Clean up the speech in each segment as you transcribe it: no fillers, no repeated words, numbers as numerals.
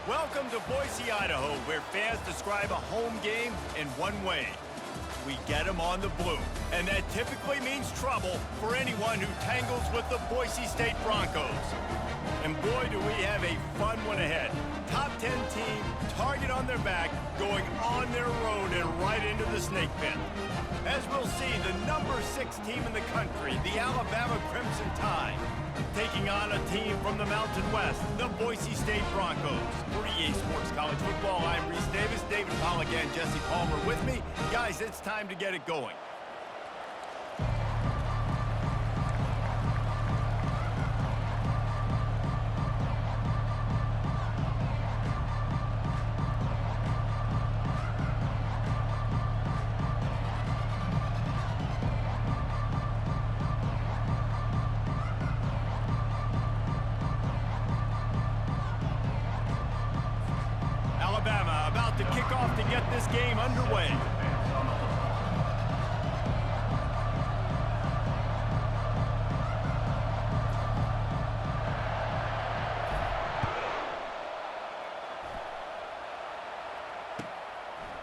Welcome to Boise, Idaho, where fans describe a home game in one way. We get them on the blue, and that typically means trouble for anyone who tangles with the Boise State Broncos. And boy, do we have a fun one ahead. Top 10 team, target on their back, going on their road and right into the snake pit. As we'll see, the number 6 team in the country, the Alabama Crimson Tide, taking on a team from the Mountain West, the Boise State Broncos. For EA Sports College Football, I'm Reese Davis, David Pollack and Jesse Palmer with me. Guys, it's time to get it going. Alabama about to kick off to get this game underway.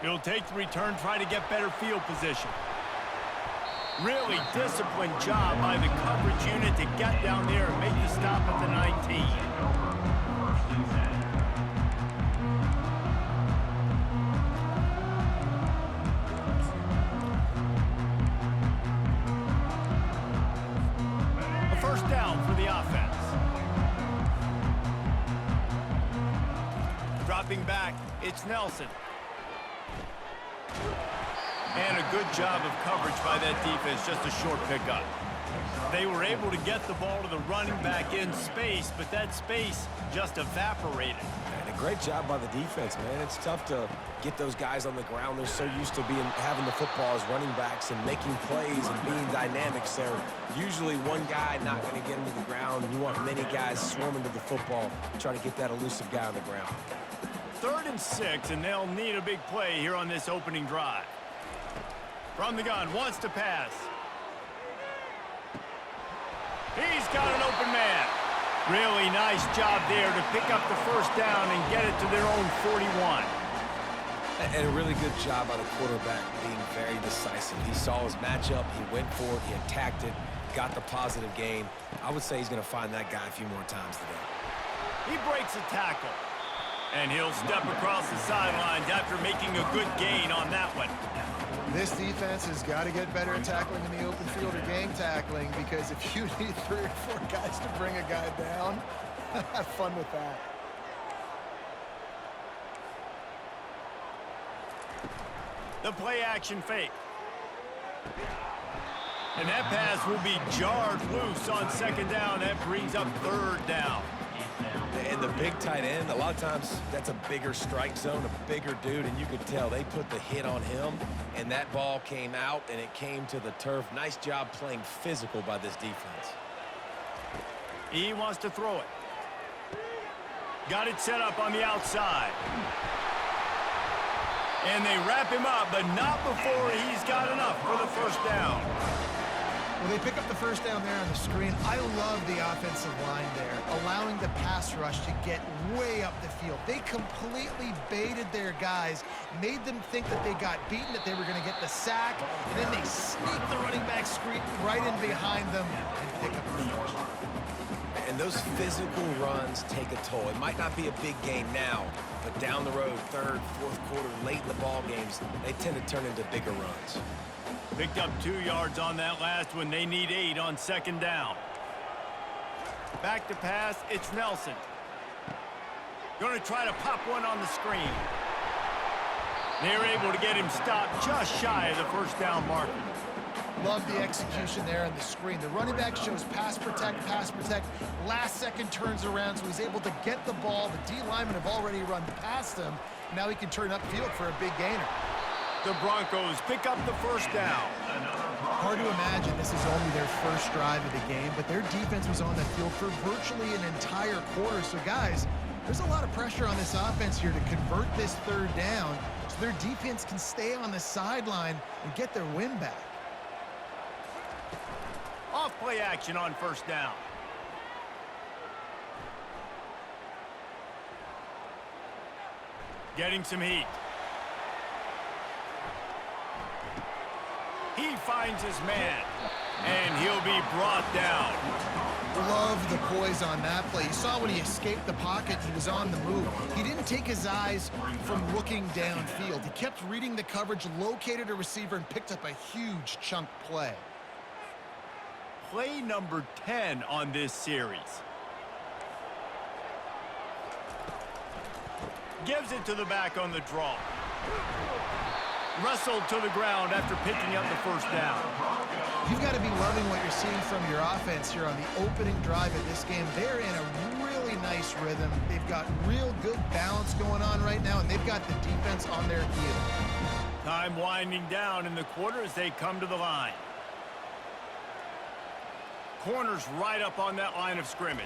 He'll take the return, try to get better field position. Really disciplined job by the coverage unit to get down there and make the stop at the 19. First down for the offense. Dropping back, it's Nelson. And a good job of coverage by that defense, just a short pickup. They were able to get the ball to the running back in space, but that space just evaporated. And a great job by the defense, man. It's tough to get those guys on the ground. They're so used to having the football as running backs and making plays and being dynamic. So usually one guy not going to get them to the ground. You want many guys swarming to the football, trying to get that elusive guy on the ground. 3rd and 6, and they'll need a big play here on this opening drive. From the gun, wants to pass. He's got an open man. Really nice job there to pick up the first down and get it to their own 41. And a really good job by the quarterback being very decisive. He saw his matchup, he went for it, he attacked it, got the positive gain. I would say he's going to find that guy a few more times today. He breaks a tackle. And he'll step across the sidelines after making a good gain on that one. This defense has got to get better at tackling in the open field or game tackling, because if you need 3 or 4 guys to bring a guy down, have fun with that. The play action fake. And that pass will be jarred loose on 2nd down. That brings up 3rd down. And the big tight end, a lot of times that's a bigger strike zone, a bigger dude, and you could tell they put the hit on him, and that ball came out, and it came to the turf. Nice job playing physical by this defense. He wants to throw it. Got it set up on the outside. And they wrap him up, but not before he's got enough for the first down. Well, they pick up the first down there on the screen. I love the offensive line there, allowing the pass rush to get way up the field. They completely baited their guys, made them think that they got beaten, that they were going to get the sack, and then they sneak the running back screen right in behind them and pick up the first. And those physical runs take a toll. It might not be a big gain now, but down the road, 3rd, 4th quarter, late in the ball games, they tend to turn into bigger runs. Picked up 2 yards on that last one. They need 8 on 2nd down. Back to pass, it's Nelson. Going to try to pop one on the screen. They're able to get him stopped just shy of the first down marker. Love the execution there on the screen. The running back shows pass protect, last second turns around, so he's able to get the ball. The D linemen have already run past him. Now he can turn upfield for a big gainer. The Broncos pick up the first down. Hard to imagine this is only their first drive of the game, but their defense was on the field for virtually an entire quarter. So guys, there's a lot of pressure on this offense here to convert this 3rd down so their defense can stay on the sideline and get their win back. Off play action on 1st down. Getting some heat. He finds his man, and he'll be brought down. Love the poise on that play. You saw when he escaped the pocket, he was on the move. He didn't take his eyes from looking downfield. He kept reading the coverage, located a receiver, and picked up a huge chunk play. Play number 10 on this series. Gives it to the back on the draw. Wrestled to the ground after picking up the first down. You've got to be loving what you're seeing from your offense here on the opening drive of this game. They're in a really nice rhythm. They've got real good balance going on right now, and they've got the defense on their heels. Time winding down in the quarter as they come to the line. Corner's right up on that line of scrimmage.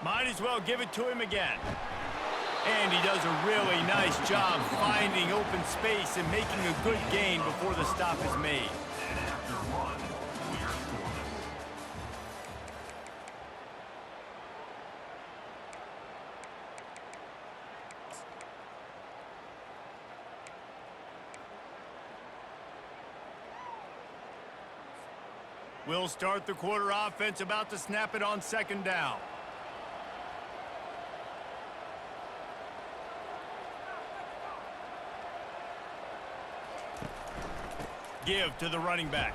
Might as well give it to him again. And he does a really nice job finding open space and making a good gain before the stop is made. We'll start the quarter offense, about to snap it on second down. Give to the running back.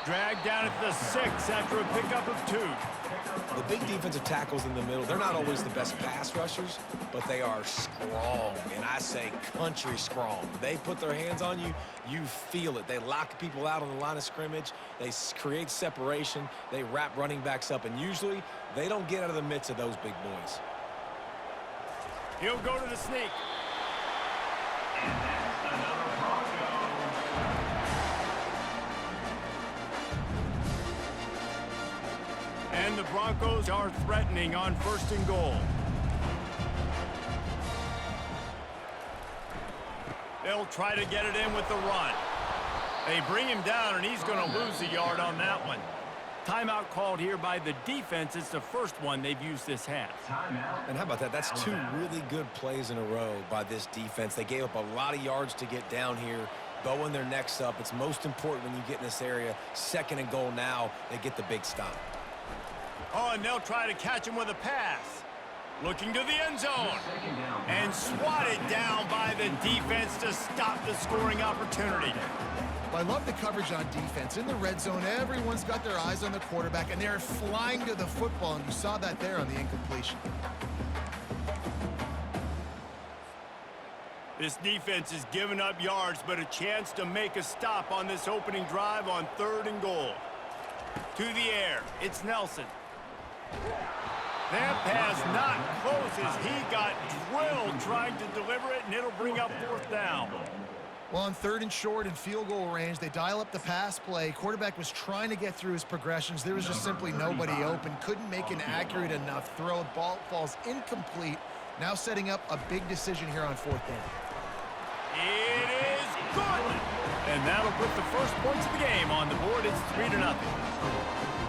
Dragged down at the 6 after a pickup of 2. The big defensive tackles in the middle, they're not always the best pass rushers, but they are strong, and I say country strong. They put their hands on you, you feel it. They lock people out on the line of scrimmage. They create separation. They wrap running backs up, and usually they don't get out of the midst of those big boys. He'll go to the sneak. And that's another Bronco. And the Broncos are threatening on 1st and goal. They'll try to get it in with the run. They bring him down, and he's going to lose a yard on that one. Timeout called here by the defense. It's the first one they've used this half. And how about that? That's 2 really good plays in a row by this defense. They gave up a lot of yards to get down here, bowing their necks up. It's most important when you get in this area. 2nd and goal now, they get the big stop. Oh, and they'll try to catch him with a pass. Looking to the end zone. And swatted down by the defense to stop the scoring opportunity. I love the coverage on defense. In the red zone, everyone's got their eyes on the quarterback, and they're flying to the football, and you saw that there on the incompletion. This defense has given up yards, but a chance to make a stop on this opening drive on 3rd and goal. To the air, it's Nelson. That pass not close as he got drilled trying to deliver it, and it'll bring up 4th down. Well, on 3rd and short and field goal range, they dial up the pass play. Quarterback was trying to get through his progressions. There was just simply nobody open. Couldn't make an accurate enough throw. Ball falls incomplete. Now setting up a big decision here on 4th down. It is good! And that'll put the first points of the game on the board. It's 3-0.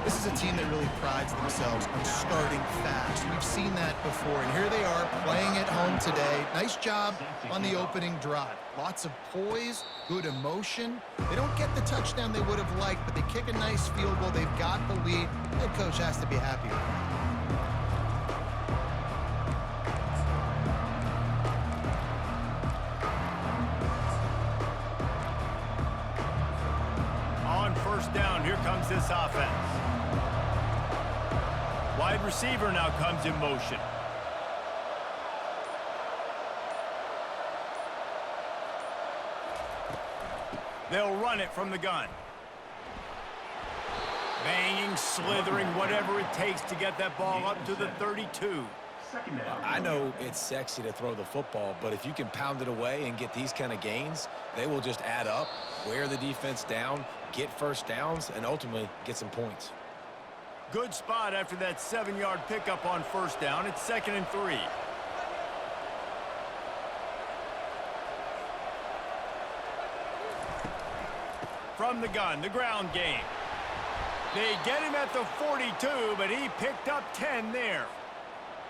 This is a team that really prides themselves on starting fast. We've seen that before, and here they are playing at home today. Nice job on the opening drive. Lots of poise, good emotion. They don't get the touchdown they would have liked, but they kick a nice field goal. They've got the lead. Head coach has to be happy with that. On 1st down, here comes this offense. Wide receiver now comes in motion. They'll run it from the gun. Banging, slithering, whatever it takes to get that ball up to the 32. I know it's sexy to throw the football, but if you can pound it away and get these kind of gains, they will just add up, wear the defense down, get 1st downs, and ultimately get some points. Good spot after that 7-yard pickup on 1st down. It's 2nd and 3. From the gun, the ground game. They get him at the 42, but he picked up 10 there.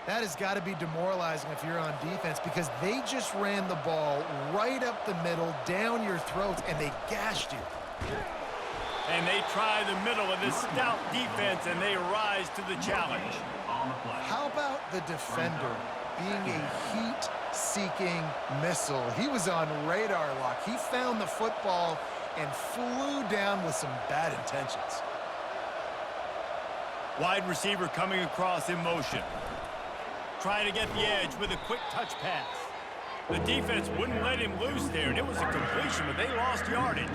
That has got to be demoralizing if you're on defense because they just ran the ball right up the middle, down your throats, and they gashed you. And they try the middle of this stout defense, and they rise to the challenge. How about the defender being a heat-seeking missile? He was on radar lock. He found the football and flew down with some bad intentions. Wide receiver coming across in motion. Trying to get the edge with a quick touch pass. The defense wouldn't let him loose there, and it was a completion, but they lost yardage.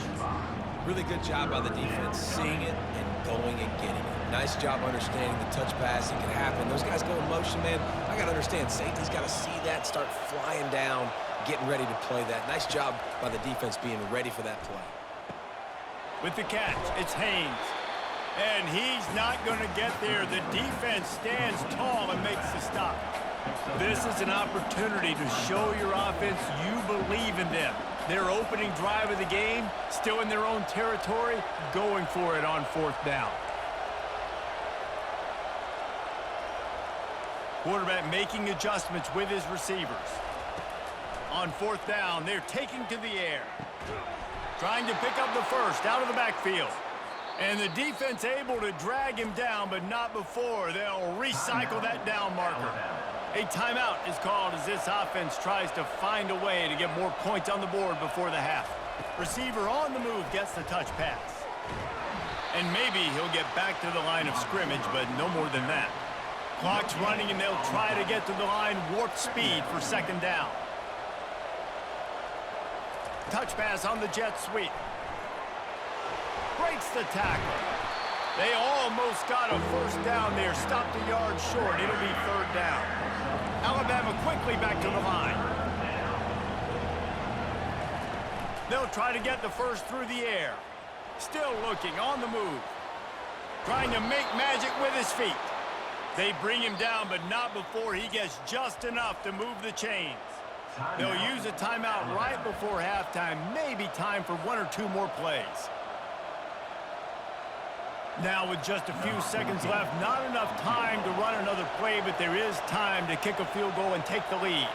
Really good job by the defense, seeing it and going and getting it. Nice job understanding the touch passing can happen. Those guys go in motion, man. I got to understand, safety's got to see that, start flying down, getting ready to play that. Nice job by the defense being ready for that play. With the catch, it's Haynes. And he's not going to get there. The defense stands tall and makes the stop. This is an opportunity to show your offense you believe in them. Their opening drive of the game, still in their own territory, going for it on 4th down. Quarterback making adjustments with his receivers. On 4th down, they're taking to the air. Trying to pick up the first out of the backfield. And the defense able to drag him down, but not before they'll recycle that down marker. A timeout is called as this offense tries to find a way to get more points on the board before the half. Receiver on the move gets the touch pass. And maybe he'll get back to the line of scrimmage, but no more than that. Clock's running, and they'll try to get to the line warp speed for 2nd down. Touch pass on the jet sweep. Breaks the tackle. They almost got a 1st down there. Stopped a yard short. It'll be 3rd down. Alabama quickly back to the line. They'll try to get the first through the air. Still looking on the move. Trying to make magic with his feet. They bring him down, but not before he gets just enough to move the chains. They'll use a timeout right before halftime. Maybe time for 1 or 2 more plays. Now with just a few seconds left, not enough time to run another play, but there is time to kick a field goal and take the lead.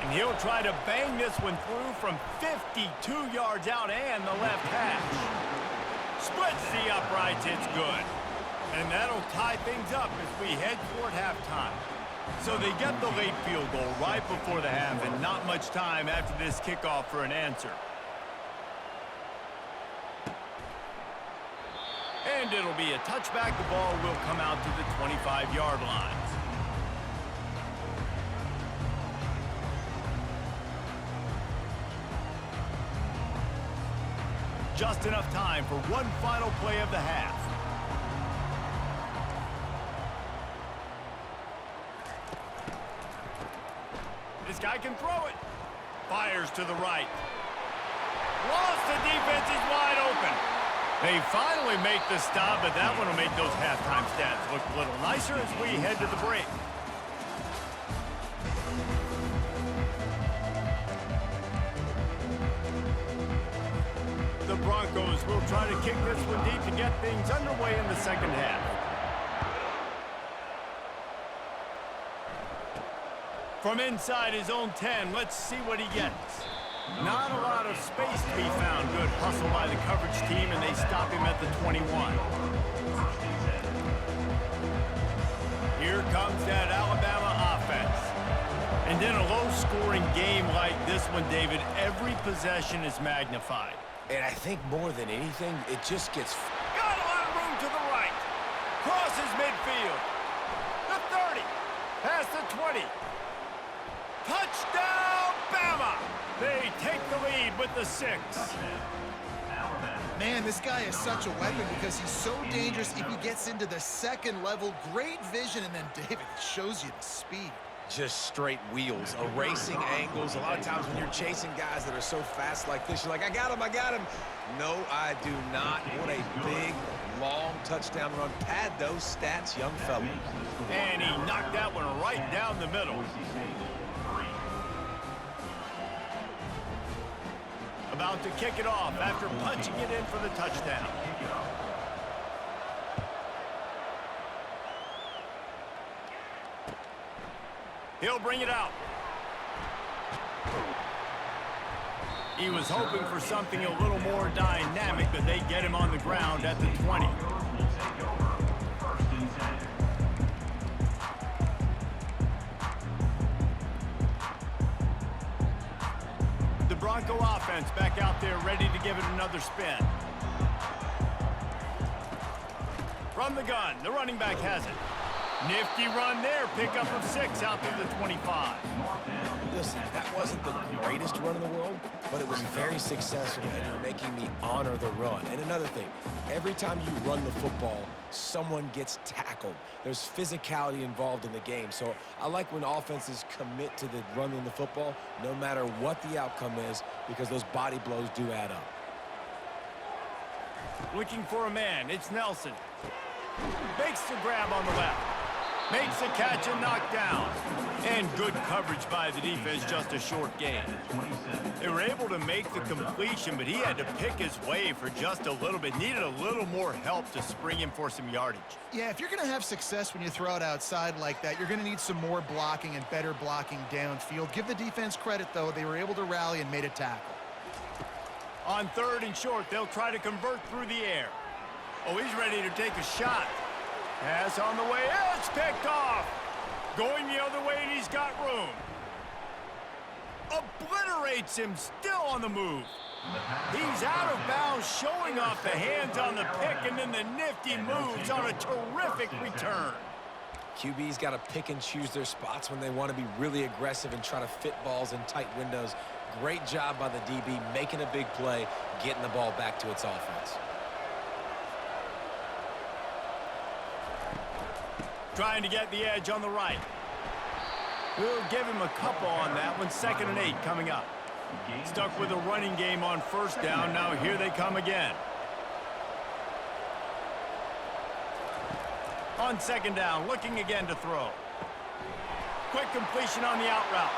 And he'll try to bang this one through from 52 yards out and the left hash. Splits the uprights, it's good. And that'll tie things up as we head toward halftime. So they get the late field goal right before the half, and not much time after this kickoff for an answer. And it'll be a touchback. The ball will come out to the 25-yard line. Just enough time for one final play of the half. This guy can throw it. Fires to the right. Lost, the defense is wide open. They finally make the stop, but that one will make those halftime stats look a little nicer as we head to the break. The Broncos will try to kick this one deep to get things underway in the second half. From inside his own 10, let's see what he gets. Not a lot of space to be found. Good hustle by the coverage team, and they stop him at the 21. Here comes that Alabama offense. And in a low-scoring game like this one, David, every possession is magnified. And I think more than anything, it just gets... Got a lot of room to the right. Crosses midfield. The 30. Past the 20. Touchdown, Bama! They take the lead with the 6. Man, this guy is such a weapon because he's so dangerous if he gets into the second level. Great vision, and then David shows you the speed. Just straight wheels, erasing angles. A lot of times when you're chasing guys that are so fast like this, you're like, I got him, I got him. No, I do not. What a big, long touchdown run. Pad those stats, young fella. And he knocked that one right down the middle. About to kick it off after punching it in for the touchdown. He'll bring it out. He was hoping for something a little more dynamic, but they get him on the ground at the 20. The Bronco offense back out there ready to give it another spin. From the gun, the running back has it. Nifty run there, pickup of 6 out to the 25. Listen, that wasn't the greatest run in the world, but it was very successful, and you're making me honor the run. And another thing, every time you run the football, someone gets tackled. There's physicality involved in the game. So I like when offenses commit to the running the football, no matter what the outcome is, because those body blows do add up. Looking for a man, it's Nelson. Makes the grab on the left. Makes the catch and knock down. And good coverage by the defense, just a short gain. They were able to make the completion, but he had to pick his way for just a little bit. Needed a little more help to spring him for some yardage. Yeah, if you're going to have success when you throw it outside like that, you're going to need some more blocking and better blocking downfield. Give the defense credit, though. They were able to rally and made a tackle. On 3rd and short, they'll try to convert through the air. Oh, he's ready to take a shot. Pass on the way. It's picked off. Going the other way, and he's got room. Obliterates him, still on the move. He's out of bounds, showing off the hands on the pick, and then the nifty moves on a terrific return. QB's got to pick and choose their spots when they want to be really aggressive and try to fit balls in tight windows. Great job by the DB, making a big play, getting the ball back to its offense. Trying to get the edge on the right. We'll give him a couple on that one. 2nd and 8 coming up. Stuck with a running game on 1st down. Now here they come again. On 2nd down, looking again to throw. Quick completion on the out route.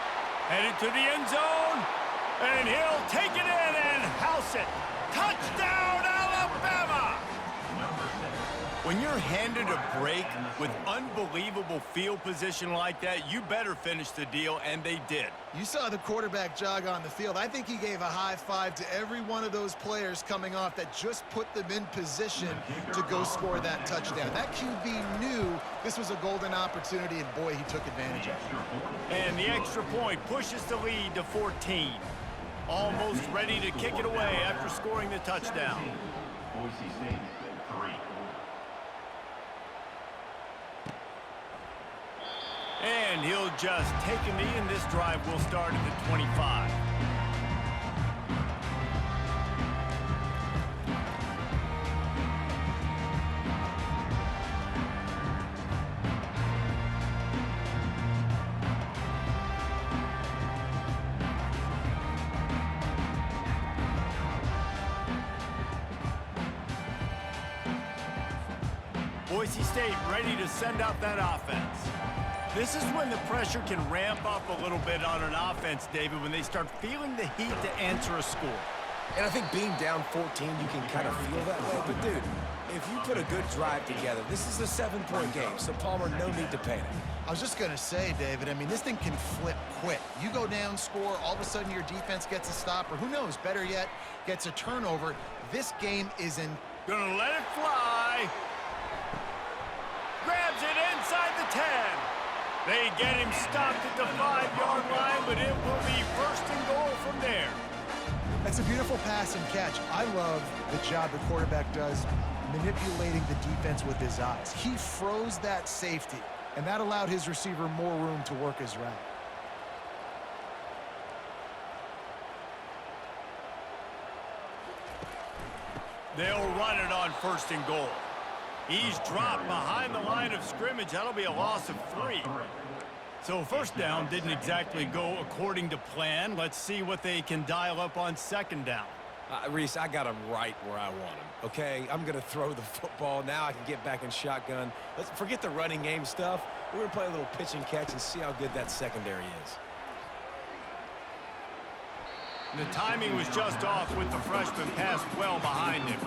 Headed to the end zone. And he'll take it in and house it. Touchdown, Alabama! When you're handed a break with unbelievable field position like that, you better finish the deal, and they did. You saw the quarterback jog on the field. I think he gave a high five to every one of those players coming off that just put them in position to go score that touchdown. That QB knew this was a golden opportunity, and boy, he took advantage of it. And the extra point pushes the lead to 14. Almost ready to kick it away after scoring the touchdown. Boise State, 3. And he'll just take a knee, and this drive will start at the 25. Boise State ready to send out that offense. This is when the pressure can ramp up a little bit on an offense, David, when they start feeling the heat to answer a score. And I think being down 14, you can kind of feel that way. But, dude, if you put a good drive together, this is a 7-point game, so Palmer, no need to panic. I was just going to say, David, I mean, this thing can flip quick. You go down, score, all of a sudden your defense gets a stop, or who knows, better yet, gets a turnover. This game is in. Gonna let it fly. Grabs it inside the 10. They get him stopped at the 5-yard line, but it will be 1st and goal from there. That's a beautiful pass and catch. I love the job the quarterback does manipulating the defense with his eyes. He froze that safety, and that allowed his receiver more room to work his route. They'll run it on 1st and goal. He's dropped behind the line of scrimmage. That'll be a loss of 3. So 1st down didn't exactly go according to plan. Let's see what they can dial up on 2nd down. Reese, I got him right where I want him, okay? I'm going to throw the football. Now I can get back in shotgun. Let's forget the running game stuff. We're going to play a little pitch and catch and see how good that secondary is. The timing was just off with the freshman pass well behind him.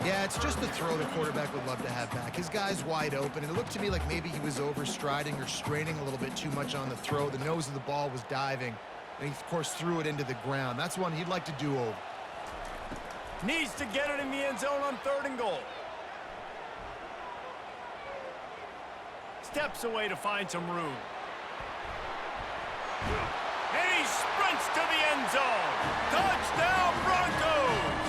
Yeah, it's just the throw the quarterback would love to have back. His guy's wide open, and it looked to me like maybe he was overstriding or straining a little bit too much on the throw. The nose of the ball was diving, and he, of course, threw it into the ground. That's one he'd like to do over. Needs to get it in the end zone on 3rd and goal. Steps away to find some room. And he sprints to the end zone. Touchdown, Broncos!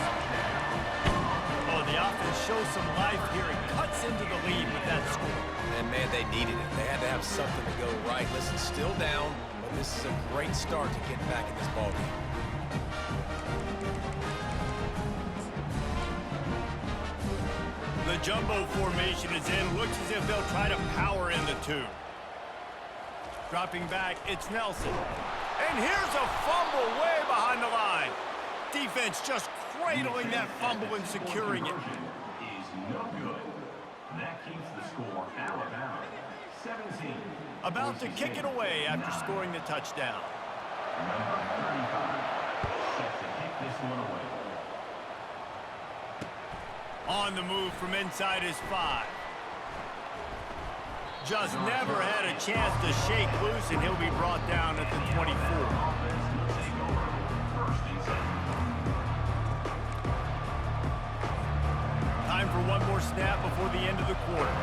Oh, the offense shows some life here and cuts into the lead with that score. And, man, they needed it. They had to have something to go right. Listen, still down, but this is a great start to getting back in this ballgame. The jumbo formation is in. Looks as if they'll try to power in the 2. Dropping back, it's Nelson. And here's a fumble way behind the line. Defense just cradling that fumble and securing it. Is no good. That keeps the score Alabama 17. About to kick it away after scoring the touchdown. Number 35 set to kick this one away. On the move from inside his 5. Just never had a chance to shake loose, and he'll be brought down at the 24. Offense will take over. 1st and 7. Time for one more snap before the end of the quarter.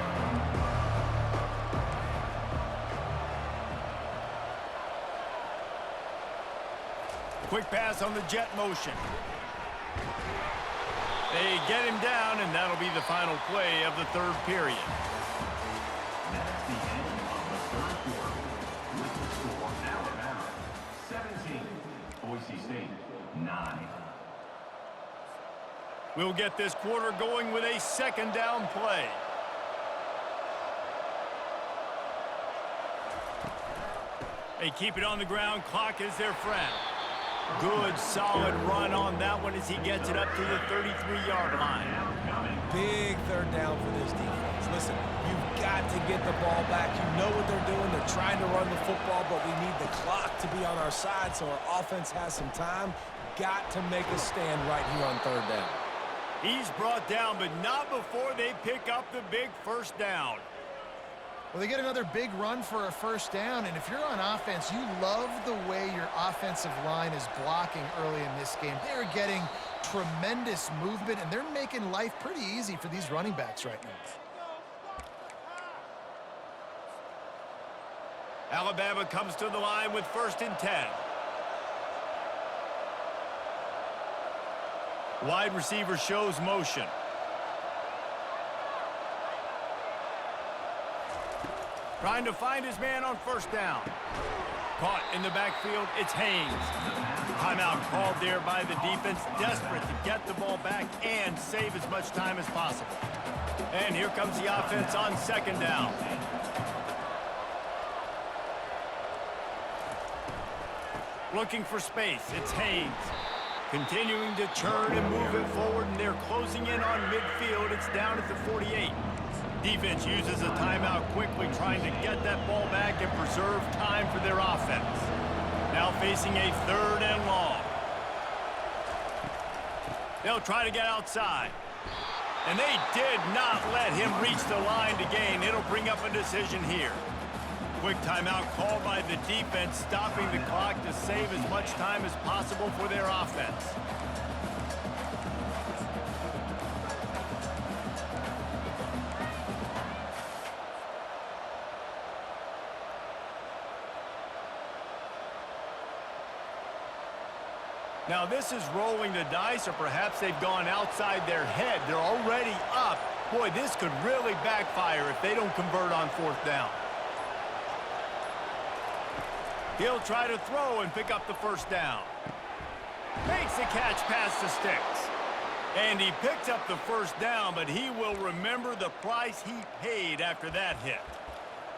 Quick pass on the jet motion. They get him down, and that'll be the final play of the 3rd period. That's the end of the 3rd quarter. With the score Alabama 17. Boise State 9. We'll get this quarter going with a 2nd down play. They keep it on the ground. Clock is their friend. Good, solid run on that one as he gets it up to the 33-yard line. Big 3rd down for this defense. Listen, you've got to get the ball back. You know what they're doing. They're trying to run the football, but we need the clock to be on our side so our offense has some time. Got to make a stand right here on 3rd down. He's brought down, but not before they pick up the big 1st down. Well, they get another big run for a 1st down, and if you're on offense, you love the way your offensive line is blocking early in this game. They're getting tremendous movement, and they're making life pretty easy for these running backs right now. Alabama comes to the line with 1st and 10. Wide receiver shows motion. Trying to find his man on 1st down. Caught in the backfield, it's Haynes. Timeout called there by the defense, desperate to get the ball back and save as much time as possible. And here comes the offense on 2nd down. Looking for space, it's Haynes. Continuing to churn and move it forward, and they're closing in on midfield. It's down at the 48. Defense uses a timeout quickly, trying to get that ball back and preserve time for their offense. Now facing a 3rd and long. They'll try to get outside. And they did not let him reach the line to gain. It'll bring up a decision here. Quick timeout called by the defense, stopping the clock to save as much time as possible for their offense. Now this is rolling the dice, or perhaps they've gone outside their head. They're already up. Boy, this could really backfire if they don't convert on 4th down. He'll try to throw and pick up the 1st down. Makes the catch past the sticks. And he picks up the 1st down, but he will remember the price he paid after that hit.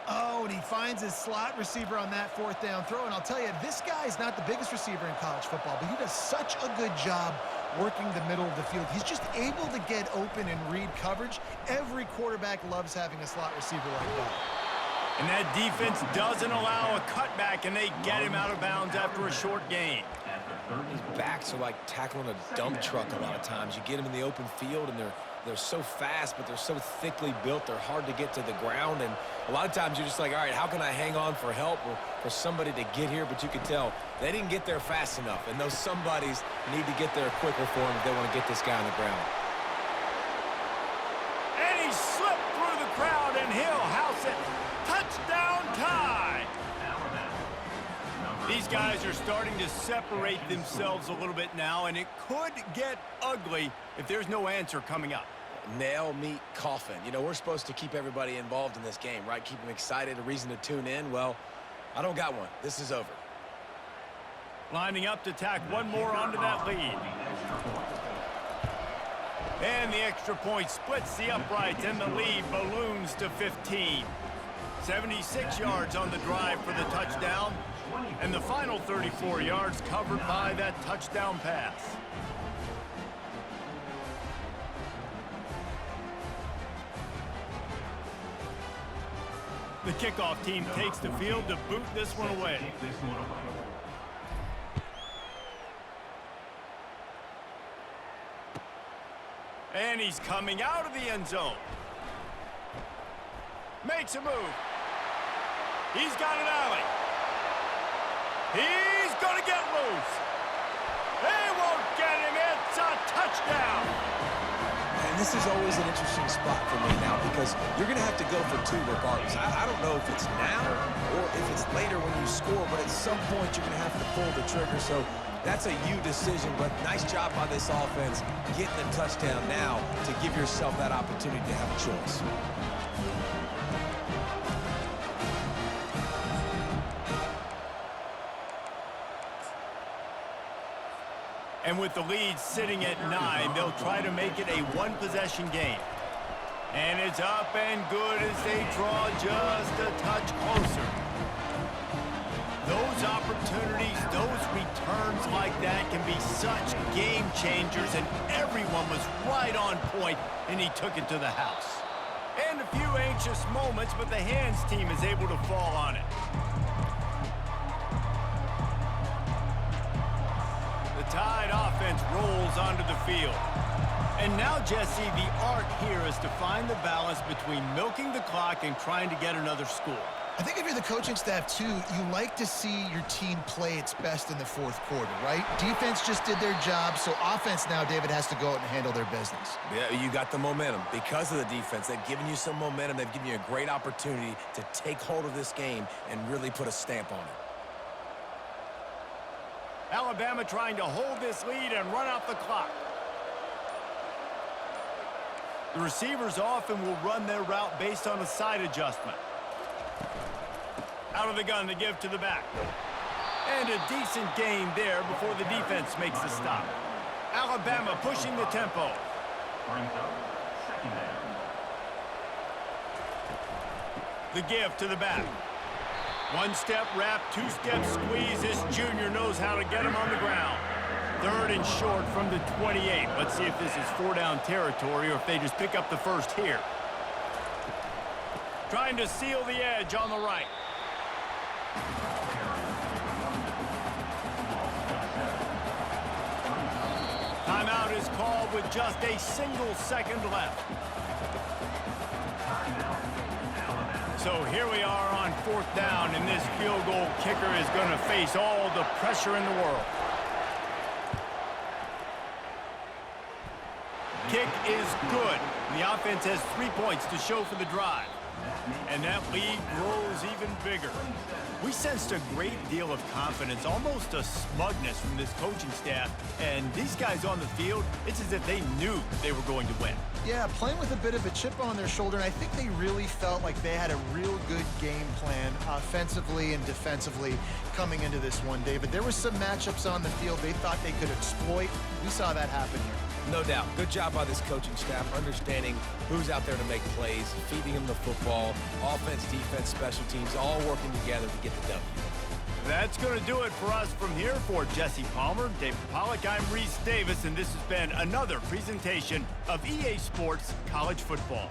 Oh, and he finds his slot receiver on that 4th down throw. And I'll tell you, this guy's not the biggest receiver in college football, but he does such a good job working the middle of the field. He's just able to get open and read coverage. Every quarterback loves having a slot receiver like that. And that defense doesn't allow a cutback, and they get him out of bounds after a short gain. These backs are like tackling a dump truck a lot of times. You get them in the open field, and they're They're so fast, but they're so thickly built. They're hard to get to the ground. And a lot of times you're just like, all right, how can I hang on for help or for somebody to get here? But you can tell they didn't get there fast enough. And those somebodies need to get there quicker for them if they want to get this guy on the ground. And he slipped through the crowd, and he'll house it. Touchdown tie. These guys are starting to separate themselves a little bit now, and it could get ugly if there's no answer coming up. Nail, meat, coffin. You know, we're supposed to keep everybody involved in this game, right? Keep them excited, a reason to tune in. Well, I don't got one. This is over. Lining up to tack one more onto that lead. And the extra point splits the uprights, and the lead balloons to 15. 76 yards on the drive for the touchdown, and the final 34 yards covered by that touchdown pass. The kickoff team takes the field to boot this one away. And he's coming out of the end zone. Makes a move. He's got an alley. He's going to get loose. They won't get him. It's a touchdown. And this is always an interesting spot for me now because you're going to have to go for two regardless. I don't know if it's now or if it's later when you score, but at some point you're going to have to pull the trigger. So that's a you decision, but nice job by this offense getting the touchdown now to give yourself that opportunity to have a choice. And with the lead sitting at 9, they'll try to make it a one-possession game. And it's up and good as they draw just a touch closer. Those opportunities, those returns like that can be such game changers, and everyone was right on point, and he took it to the house. And a few anxious moments, but the hands team is able to fall on it. Tide offense rolls onto the field. And now, Jesse, the art here is to find the balance between milking the clock and trying to get another score. I think if you're the coaching staff, too, you like to see your team play its best in the fourth quarter, right? Defense just did their job, so offense now, David, has to go out and handle their business. Yeah, you got the momentum. Because of the defense, they've given you some momentum. They've given you a great opportunity to take hold of this game and really put a stamp on it. Alabama trying to hold this lead and run out the clock. The receivers often will run their route based on a side adjustment. Out of the gun to give to the back. And a decent gain there before the defense makes the stop. Alabama pushing the tempo. The give to the back. One-step wrap, two-step squeeze. This junior knows how to get him on the ground. Third and short from the 28. Let's see if this is four-down territory or if they just pick up the first here. Trying to seal the edge on the right. Timeout is called with just a single second left. So here we are on fourth down, and this field goal kicker is going to face all the pressure in the world. Kick is good. The offense has 3 points to show for the drive. And that lead grows even bigger. We sensed a great deal of confidence, almost a smugness from this coaching staff. And these guys on the field, it's as if they knew they were going to win. Yeah, playing with a bit of a chip on their shoulder, and I think they really felt like they had a real good game plan offensively and defensively coming into this one, David. There were some matchups on the field they thought they could exploit. We saw that happen here. No doubt. Good job by this coaching staff, understanding who's out there to make plays, feeding them the football, offense, defense, special teams, all working together to get the W. That's going to do it for us from here. For Jesse Palmer, David Pollack, I'm Reese Davis, and this has been another presentation of EA Sports College Football.